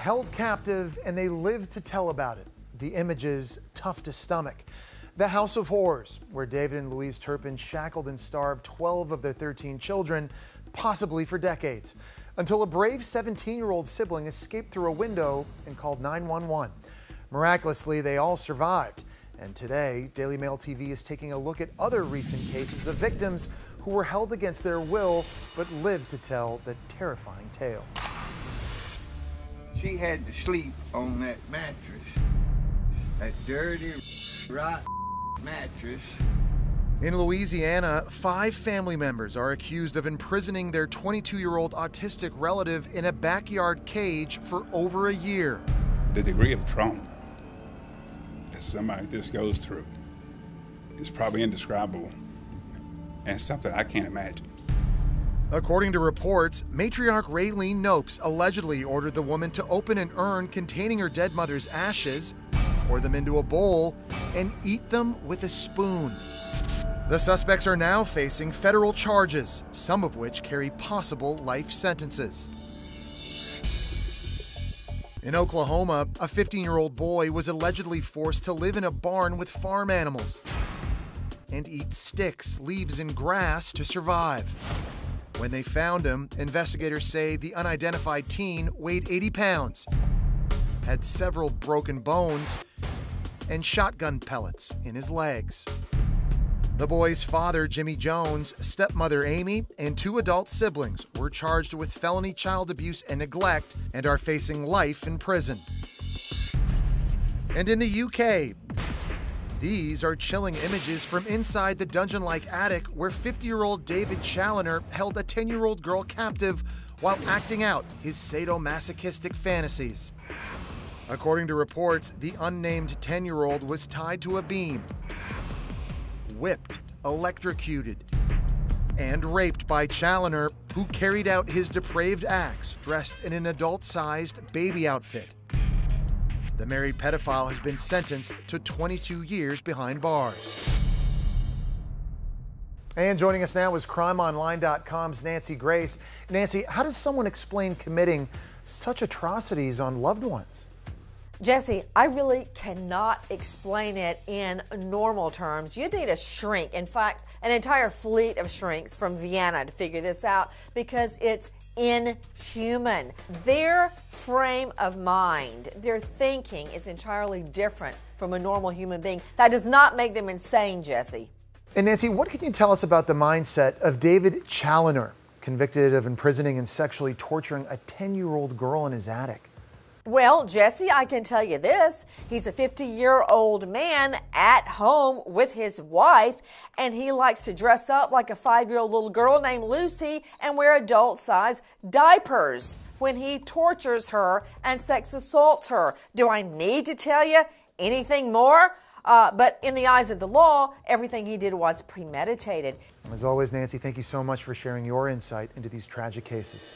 held captive and they live to tell about it. The images tough to stomach. The House of Horrors, where David and Louise Turpin shackled and starved 12 of their 13 children, possibly for decades, until a brave 17-year-old sibling escaped through a window and called 911. Miraculously, they all survived. And today, DailyMailTV is taking a look at other recent cases of victims who were held against their will but lived to tell the terrifying tale. She had to sleep on that mattress, that dirty, rotten mattress. In Louisiana, 5 family members are accused of imprisoning their 22-year-old autistic relative in a backyard cage for over a year. The degree of trauma that somebody like this goes through is probably indescribable and something I can't imagine. According to reports, matriarch Raylene Nopes allegedly ordered the woman to open an urn containing her dead mother's ashes, pour them into a bowl, and eat them with a spoon. The suspects are now facing federal charges, some of which carry possible life sentences. In Oklahoma, a 15-year-old boy was allegedly forced to live in a barn with farm animals and eat sticks, leaves, and grass to survive. When they found him, investigators say the unidentified teen weighed 80 pounds, had several broken bones, and shotgun pellets in his legs. The boy's father, Jimmy Jones, stepmother Amy, and 2 adult siblings were charged with felony child abuse and neglect and are facing life in prison. And in the UK, these are chilling images from inside the dungeon-like attic where 50-year-old David Challoner held a 10-year-old girl captive while acting out his sadomasochistic fantasies. According to reports, the unnamed 10-year-old was tied to a beam, whipped, electrocuted, and raped by Challoner, who carried out his depraved acts dressed in an adult-sized baby outfit. The married pedophile has been sentenced to 22 years behind bars. And joining us now is CrimeOnline.com's Nancy Grace. Nancy, how does someone explain committing such atrocities on loved ones? Jesse, I really cannot explain it in normal terms. You'd need a shrink, in fact, an entire fleet of shrinks from Vienna to figure this out, because it's inhuman. Their frame of mind, their thinking is entirely different from a normal human being. That does not make them insane, Jesse. And Nancy, what can you tell us about the mindset of David Challoner, convicted of imprisoning and sexually torturing a 10-year-old girl in his attic? Well, Jesse, I can tell you this. He's a 50-year-old man at home with his wife, and he likes to dress up like a 5-year-old little girl named Lucy and wear adult-sized diapers when he tortures her and sex assaults her. Do I need to tell you anything more? But in the eyes of the law, everything he did was premeditated. As always, Nancy, thank you so much for sharing your insight into these tragic cases.